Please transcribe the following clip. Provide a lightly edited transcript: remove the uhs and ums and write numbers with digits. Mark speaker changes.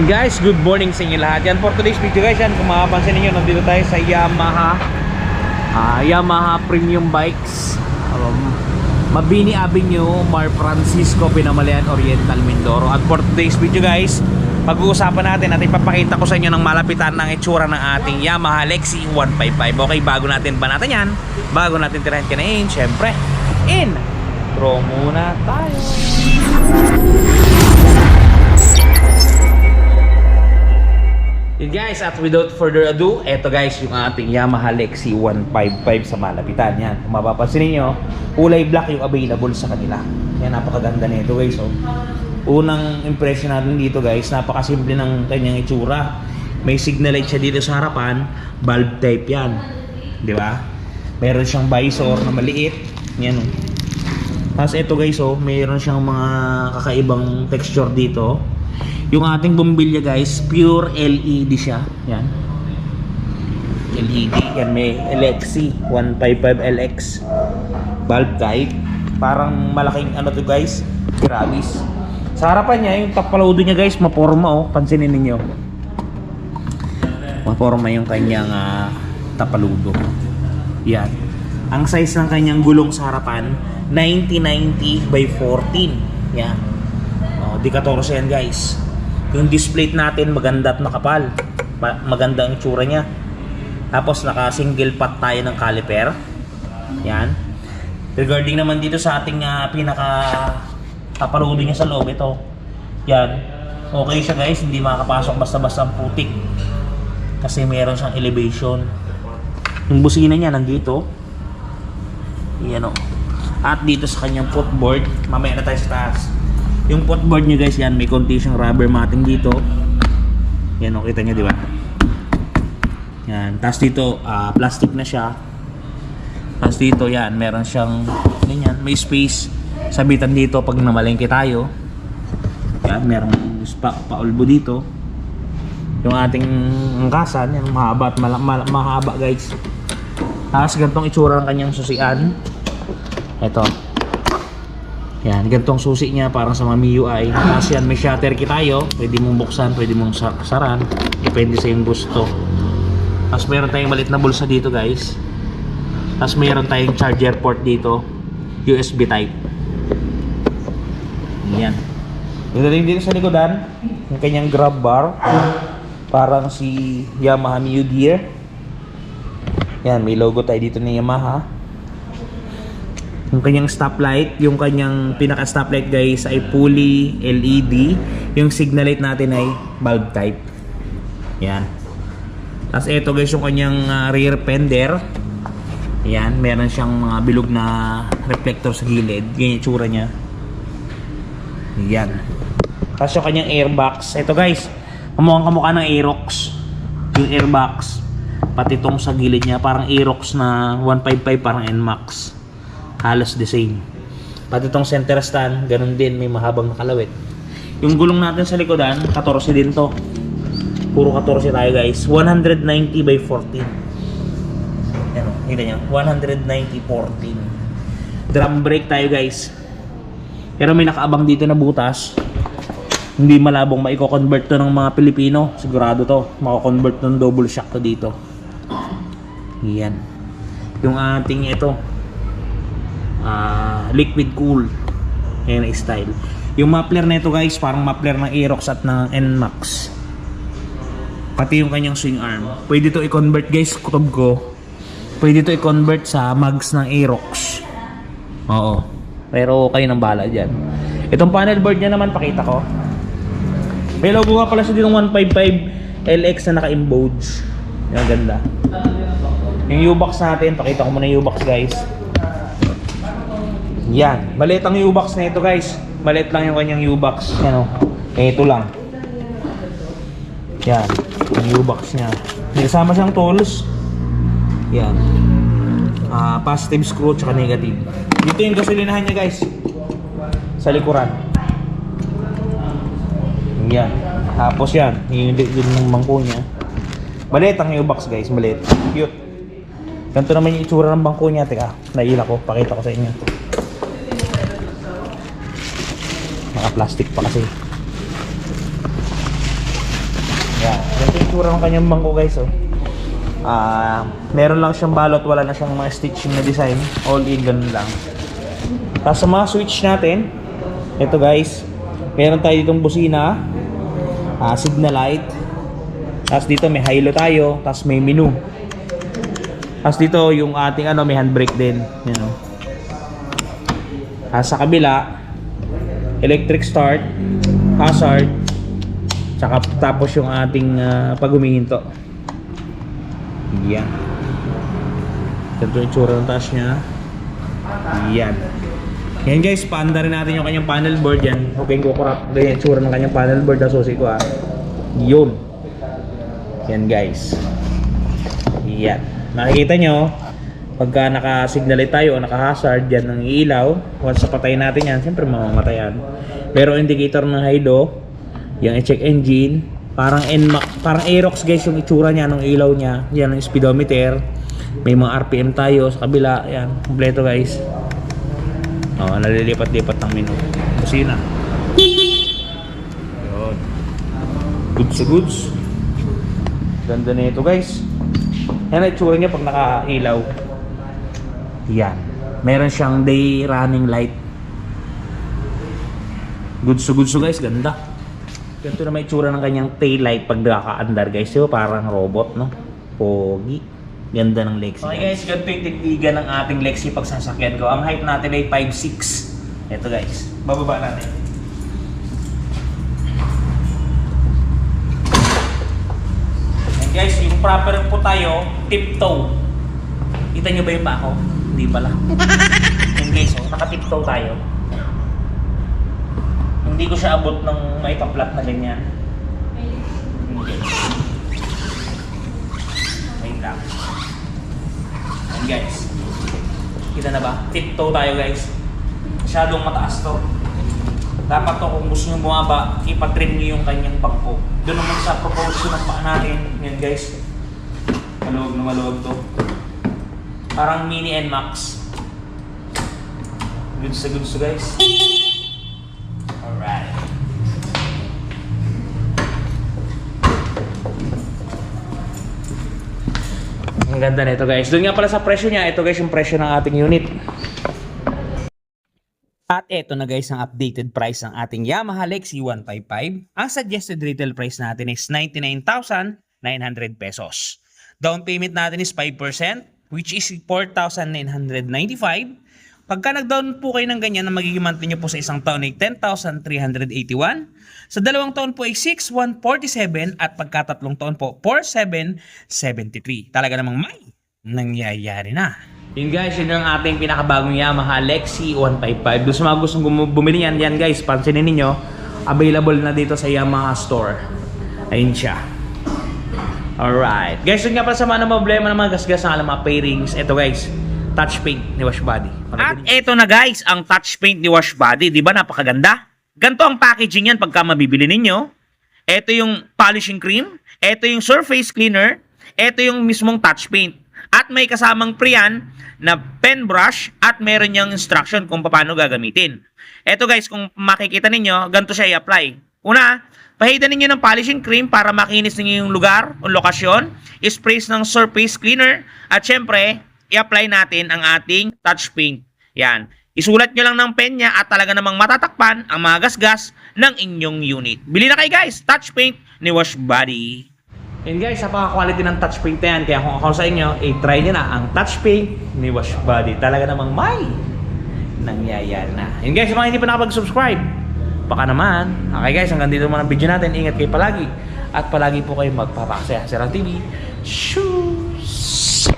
Speaker 1: Guys, good morning sa inyo lahat. Yan for today's video guys. Yan, kung makapansin niyo, nandito tayo sa Yamaha Premium Bikes, Mabini Avenue, Mar Francisco, Pinamalayan Oriental, Mindoro. At for today's video guys, pag-uusapan natin at ipapakita ko sa inyo ng malapitan ng itsura ng ating Yamaha Lexi 155. Okay, bago natin banatan yan, bago natin tirahin kinain, syempre, intro muna tayo. Yun guys, at without further ado, eto guys yung ating Yamaha Lexi 155 sa malapitan. Yan, kung mapapansin niyo, kulay black yung available sa kanila. Yan, napakaganda nito guys. So, unang impression natin dito guys, napakasimple ng kanyang itsura. May signal light siya dito sa harapan, bulb type yan, di ba? Meron siyang visor na maliit. Yan. Tapos ito guys, oh, meron siyang mga kakaibang texture dito. Yung ating bumbilya guys, pure LED siya. Yan. LED. Yan, may Lexi 155LX bulb type. Parang malaking ano to guys, grabis. Sa harapan niya, yung top load niya guys, maporma oh. Pansinin niyo. Maporma yung kanyang tapaludo. Yan. Ang size ng kanyang gulong sa harapan, 90-90 by 14. Yan. Oh, di 14 yan guys. Yung display natin maganda at nakapal. Maganda ang itsura niya. Tapos naka single pot tayo ng caliper. Yan. Regarding naman dito sa ating pinaka tapaludo niya sa loob, ito. Yan. Okay siya guys, hindi makakapasok basta-basta ang putik. Kasi meron siyang elevation. Yung busina niya nandito. Yan o. At dito sa kanyang footboard, mamaya na tayo sa taas. Yung footboard nyo guys, yan, may konti siyang rubber matting dito. Yan o, kita nyo diba? Yan, tapos dito plastic na siya. Tapos dito yan, meron siyang ganyan, may space sabitan dito pag namalengke tayo. Yan, merong paulbo dito. Yung ating angkasan, yan, mahaba at mahaba guys. Tapos ganitong itsura ng kanyang susian. Ito. Yan, ganitong susi niya parang sa MIUI. Tapos yan, may shutter key tayo. Pwede mong buksan, pwede mong saran. Depende sa yung gusto. Tapos meron tayong maliit na bulsa dito guys. Tapos meron tayong charger port dito. USB type. Yan. Dito dito sa likodan, yung kanyang grab bar. Parang si Yamaha Mio Gear. Yan, may logo tayo dito ni Yamaha. Yung kanyang stoplight, yung kanyang pinaka stoplight guys ay fully LED. Yung signal light natin ay bulb type. Yan. Tapos ito guys yung kanyang rear fender. Yan, meron siyang mga bilog na reflector sa gilid. Ganyan yung tsura niya. Yan. Tapos yung kanyang airbox. Ito guys, kamukhang kamukha ng Aerox. Yung airbox. Pati itong sa gilid niya, parang Aerox na 155, parang NMAX. Halos the same. Pati itong center stand, ganun din, may mahabang nakalawit. Yung gulong natin sa likodan, 14 din to. Puro 14 tayo guys. 190 by 14. Yan o, kita nyo, 190-14. Drum brake tayo guys. Pero may nakaabang dito na butas. Hindi malabong maiko-convert to ng mga Pilipino. Sigurado to, mako-convert ng double shock to dito. Yan. Yung ating ito, liquid cool. Yan ang style. Yung muffler na ito guys, parang muffler ng Aerox at ng NMAX. Pati yung kanyang swing arm. Pwede to i-convert guys, kutob ko. Pwede to i-convert sa mags ng Aerox. Oo. Pero kayo nang bahala dyan. Itong panel board niya naman, pakita ko. May logo nga pala siya dito ng 155 LX na naka-embodies. Yung ganda. Yung U-box natin, pakita ko muna yung U-box guys. Yan, maliit ang U-box na ito guys. Maliit lang yung kanyang U-box. Yan o, ito lang. Yan, yung U-box nya. May kasama siyang tools. Yan, positive screw tsaka negative. Dito yung gasolinahan niya guys, sa likuran. Yan, tapos yan, yung ng bangko niya. Maliit ang U-box guys, maliit. Cute. Ganito naman yung itsura ng bangko niya. Teka, naila ko, pakita ko sa inyo. Naka-plastic pa kasi. itsura ng kanyang bangko guys, oh. Meron lang siyang balot, wala na siyang mga stitching na design. All in, ganun lang. Tapos sa mga switch natin, ito guys, meron tayo ditong busina, signal light. Tapos dito may hilo tayo, tapos may menu. Tapos dito yung ating may handbrake din, you know. Sa kabila, electric start, hazard, tsaka tapos yung ating pag humihinto. Yan. Ganito yung itsura ng taas niya. Yan. Yan guys, paanda rin natin yung kanyang panel board yan. Okay, kukurap din yung itsura ng kanyang panel board na susi ko Yun. Yan guys. Yan. Nakikita nyo, pagka naka-signal light tayo o naka-hazard, yan ang ilaw. Once patayin natin yan, siyempre mamamatayan. Pero indicator ng hilo, yung check engine, parang parang Aerox guys yung itsura niya ng ilaw niya. Yan ang speedometer. May mga RPM tayo sa kabila. Yan, kompleto guys. Nalilipat-lipat ng menu. Kusina. Yun. Goods to goods. Ganda na ito guys. Yan ang itsura niya pag naka-ilaw. Yan. Meron siyang day running light. Goods to guys, ganda. Ganito na may itsura ng kanyang tail light pag nakaka-andar guys. So, parang robot, no? Pogi. Ganda ng Lexi. Okay guys, ganito yung tigtigan ng ating Lexi pag sasakyan ko. Ang height natin ay 5'6". Ito guys, bababa natin. And guys, yung proper po tayo, tiptoe. Kita nyo ba yung pako? Hindi pala. And guys, naka-tiptoe tayo. Hindi ko siya abot ng may pa-flat na ganyan. Wait lang. And guys, kita na ba? Tiptoe tayo guys. Masyadong mataas to. Dapat to kung gusto nyo bumaba, ipatrim nyo yung kanyang bangko. Doon naman sa proportion ng paa natin. Yan guys. Maluwag na maluwag to. Parang mini NMAX. Goods to guys. Alright. Ang ganda nito guys. Doon nga pala sa presyo niya. Ito guys yung presyo ng ating unit. At ito na guys ang updated price ng ating Yamaha Lexi 155. Ang suggested retail price natin is 99,900 pesos. Down payment natin is 5%, which is 4,995. Pagka nag-down po kayo ng ganyan, na magiging monthly nyo po sa isang taon ay 10,381. Sa dalawang taon po ay 6,147 at pagka tatlong taon po 4,773. Talaga namang may nangyayari na. Yun guys, yun yung ating pinakabagong Yamaha Lexi 155. Doon sa mga gustong bumili yan guys, pansinin ninyo, available na dito sa Yamaha store. Ayun siya. Alright. Guys, yun nga pala sa mga problema ng mga gasgas ng mga pairings. Ito guys, touch paint ni Wash Body. At ito na guys, ang touch paint ni Wash Body. Diba napakaganda? Ganito ang packaging yan pagka mabibili ninyo. Ito yung polishing cream. Ito yung surface cleaner. Ito yung mismong touch paint. At may kasamang pre-yan na pen brush at meron niyang instruction kung paano gagamitin. Ito guys, kung makikita ninyo, ganito siya i-apply. Una, pahidan ninyo ng polishing cream para makinis ninyo yung lugar o lokasyon. Sprays ng surface cleaner. At syempre, i-apply natin ang ating touch paint. Yan. Isulat nyo lang ng pen niya at talaga namang matatakpan ang mga gasgas ng inyong unit. Bili na kayo guys, touch paint ni Wash Body. And guys, napaka-quality ng touch paint na yan. Kaya kung ako sa inyo, try nyo na ang touch paint ni Wash Body. Talaga namang may nangyayari na. And guys, mga hindi pa nakapag-subscribe, baka naman. Okay guys, hanggang dito naman ang video natin. Ingat kayo palagi. At palagi po kayo magpapakasaya sa Serang TV. Shoes!